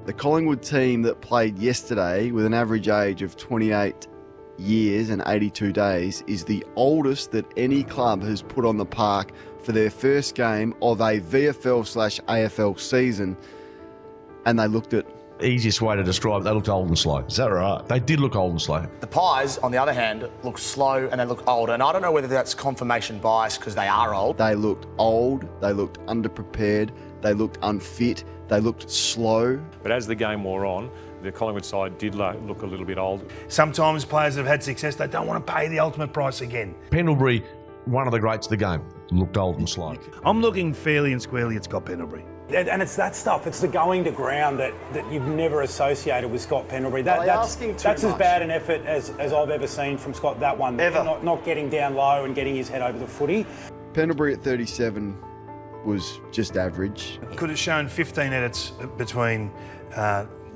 The Collingwood team that played yesterday with an average age of 28 years and 82 days is the oldest that any club has put on the park for their first game of a VFL/AFL season, and they looked at... Easiest way to describe it, they looked old and slow. Is that right? They did look old and slow. The Pies, on the other hand, look slow and they look old. And I don't know whether that's confirmation bias because they are old. They looked old, they looked underprepared, they looked unfit, they looked slow. But as the game wore on, the Collingwood side did look a little bit old. Sometimes players that have had success, they don't want to pay the ultimate price again. Pendlebury, one of the greats of the game, looked old and slow. I'm looking fairly and squarely at Scott Pendlebury. And it's that stuff, it's the going to ground that you've never associated with Scott Pendlebury. That's as bad an effort as I've ever seen from Scott, that one. Ever. Not getting down low and getting his head over the footy. Pendlebury at 37 was just average. Could have shown 15 edits between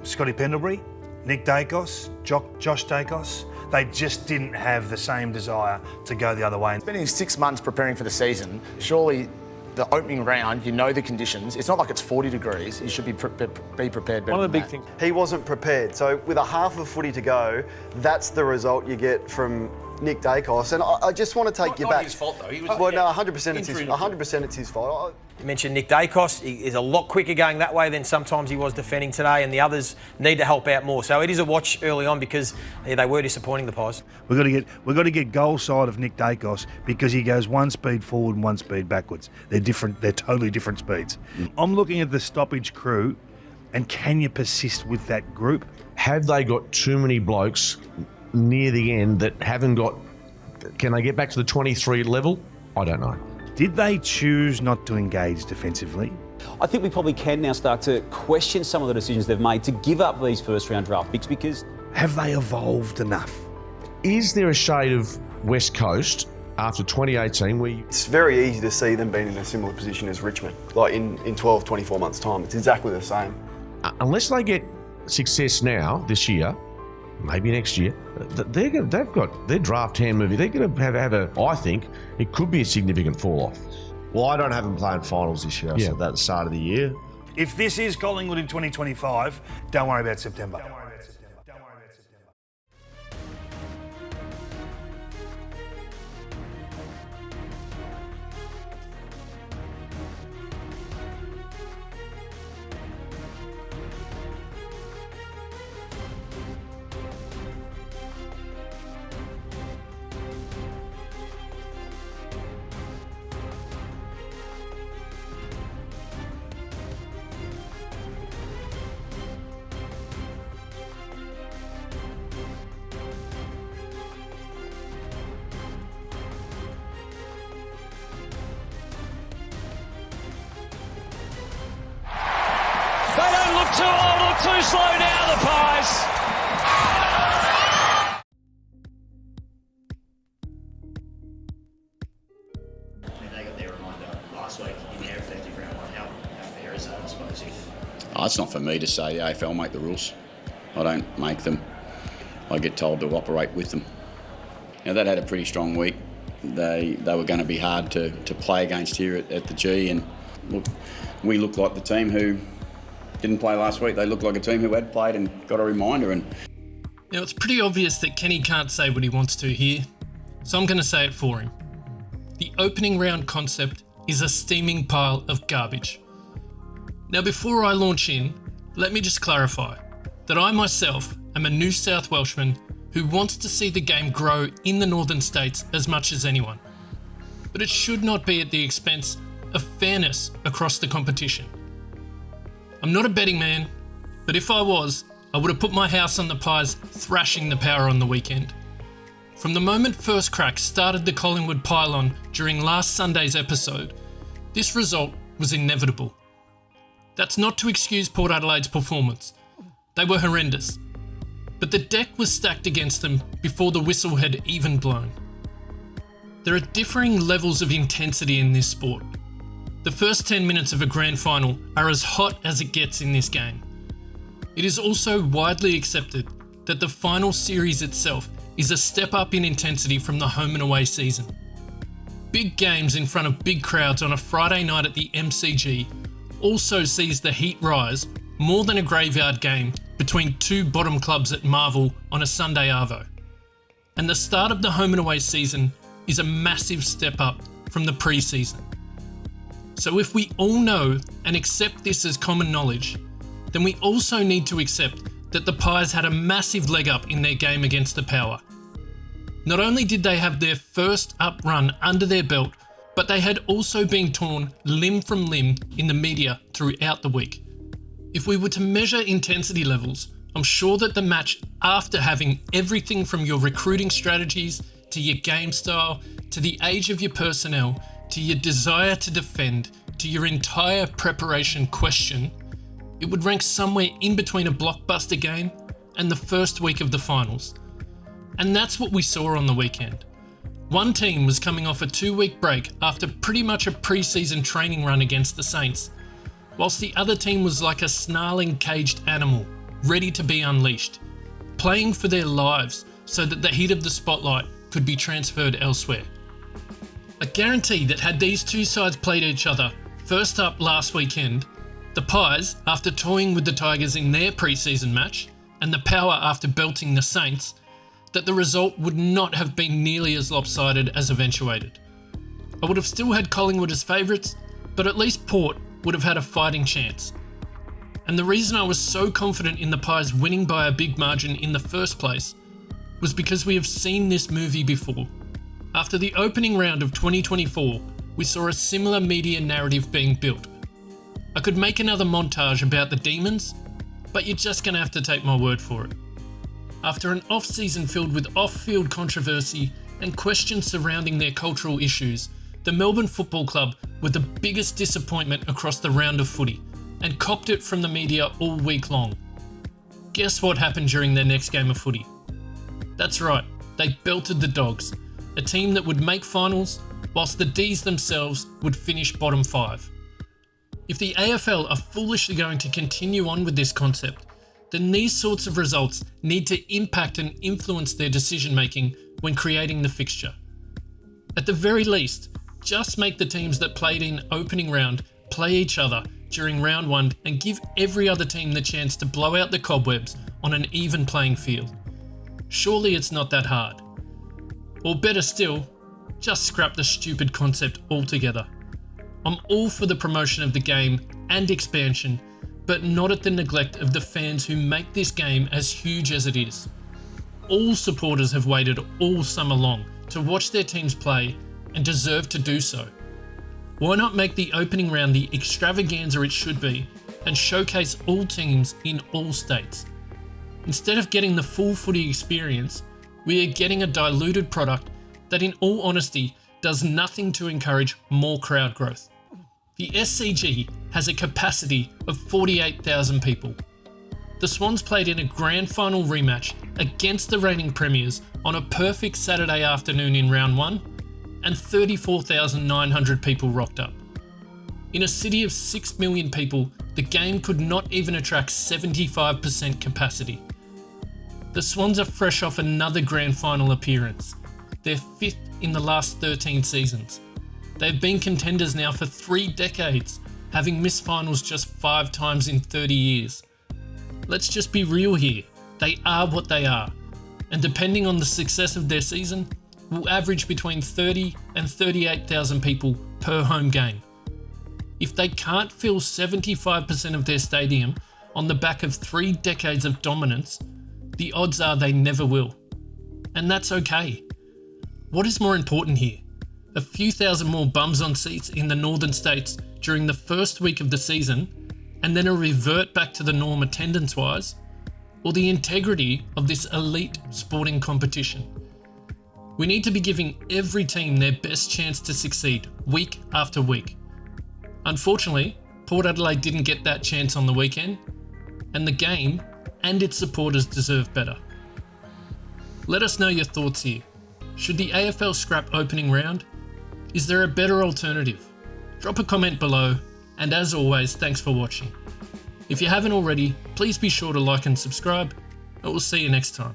Scotty Pendlebury, Nick Dacos, Josh Dacos. They just didn't have the same desire to go the other way. Spending 6 months preparing for the season, surely the opening round, you know the conditions. It's not like it's 40 degrees. You should be prepared better. One of the big things. He wasn't prepared. So with a half of footy to go, that's the result you get from Nick Dacos. And I just want to take you back. Not his fault though. He was, well, no, 100% it's his. 100% it's his fault. You mentioned Nick Dacos. He is a lot quicker going that way than sometimes he was defending today, and the others need to help out more. So it is a watch early on because they were disappointing, the Pies. We've got to get goal side of Nick Dacos because he goes one speed forward and one speed backwards. They're different. They're totally different speeds. I'm looking at the stoppage crew, and can you persist with that group? Have they got too many blokes near the end that haven't got... Can they get back to the 23 level? I don't know. Did they choose not to engage defensively? I think we probably can now start to question some of the decisions they've made to give up these first round draft picks because... Have they evolved enough? Is there a shade of West Coast after 2018 where It's very easy to see them being in a similar position as Richmond. Like in 12, 24 months' time, it's exactly the same. unless they get success now, this year, maybe next year, they've got their draft hand movie. They're going to have I think, it could be a significant fall off. Well, I don't have them playing finals this year. I said that at the start of the year. If this is Collingwood in 2025, don't worry about September. Too old or too slow now, the Pies. They got their reminder last week in their effective round one. How fair is that, I suppose? It's not for me to say the AFL make the rules. I don't make them. I get told to operate with them. Now, that had a pretty strong week. They were going to be hard to play against here at the G, and look, we look like the team who didn't play last week. They looked like a team who had played and got a reminder. Now, it's pretty obvious that Kenny can't say what he wants to here, so I'm going to say it for him. The opening round concept is a steaming pile of garbage. Now, before I launch in, let me just clarify that I myself am a New South Welshman who wants to see the game grow in the northern states as much as anyone. But it should not be at the expense of fairness across the competition. I'm not a betting man, but if I was, I would have put my house on the Pies thrashing the Power on the weekend. From the moment First Crack started the Collingwood pylon during last Sunday's episode, this result was inevitable. That's not to excuse Port Adelaide's performance. They were horrendous. But the deck was stacked against them before the whistle had even blown. There are differing levels of intensity in this sport. The first 10 minutes of a grand final are as hot as it gets in this game. It is also widely accepted that the final series itself is a step up in intensity from the home and away season. Big games in front of big crowds on a Friday night at the MCG also sees the heat rise more than a graveyard game between two bottom clubs at Marvel on a Sunday arvo. And the start of the home and away season is a massive step up from the pre-season. So if we all know and accept this as common knowledge, then we also need to accept that the Pies had a massive leg up in their game against the Power. Not only did they have their first up run under their belt, but they had also been torn limb from limb in the media throughout the week. If we were to measure intensity levels, I'm sure that the match, after having everything from your recruiting strategies to your game style, to the age of your personnel, to your desire to defend, to your entire preparation question, it would rank somewhere in between a blockbuster game and the first week of the finals. And that's what we saw on the weekend. One team was coming off a 2-week break after pretty much a pre-season training run against the Saints, whilst the other team was like a snarling caged animal, ready to be unleashed, playing for their lives so that the heat of the spotlight could be transferred elsewhere. I guarantee that had these two sides played each other first up last weekend, the Pies, after toying with the Tigers in their pre-season match, and the Power after belting the Saints, that the result would not have been nearly as lopsided as eventuated. I would have still had Collingwood as favourites, but at least Port would have had a fighting chance. And the reason I was so confident in the Pies winning by a big margin in the first place was because we have seen this movie before. After the opening round of 2024, we saw a similar media narrative being built. I could make another montage about the Demons, but you're just going to have to take my word for it. After an off-season filled with off-field controversy and questions surrounding their cultural issues, the Melbourne Football Club were the biggest disappointment across the round of footy and copped it from the media all week long. Guess what happened during their next game of footy? That's right, they belted the Dogs, a team that would make finals, whilst the D's themselves would finish bottom 5. If the AFL are foolishly going to continue on with this concept, then these sorts of results need to impact and influence their decision making when creating the fixture. At the very least, just make the teams that played in opening round play each other during round 1 and give every other team the chance to blow out the cobwebs on an even playing field. Surely it's not that hard. Or better still, just scrap the stupid concept altogether. I'm all for the promotion of the game and expansion, but not at the neglect of the fans who make this game as huge as it is. All supporters have waited all summer long to watch their teams play and deserve to do so. Why not make the opening round the extravaganza it should be and showcase all teams in all states? Instead of getting the full footy experience, we are getting a diluted product that in all honesty does nothing to encourage more crowd growth. The SCG has a capacity of 48,000 people. The Swans played in a grand final rematch against the reigning premiers on a perfect Saturday afternoon in round 1, and 34,900 people rocked up. In a city of 6 million people, the game could not even attract 75% capacity. The Swans are fresh off another grand final appearance, their 5th in the last 13 seasons. They've been contenders now for 3 decades, having missed finals just 5 times in 30 years. Let's just be real here, they are what they are, and depending on the success of their season, will average between 30 and 38,000 people per home game. If they can't fill 75% of their stadium on the back of 3 decades of dominance, the odds are they never will. And that's okay. What is more important here? A few thousand more bums on seats in the northern states during the first week of the season, and then a revert back to the norm attendance-wise, or the integrity of this elite sporting competition? We need to be giving every team their best chance to succeed week after week. Unfortunately, Port Adelaide didn't get that chance on the weekend, and the game and its supporters deserve better. Let us know your thoughts here. Should the AFL scrap opening round? Is there a better alternative? Drop a comment below, and as always, thanks for watching. If you haven't already, please be sure to like and subscribe, and we'll see you next time.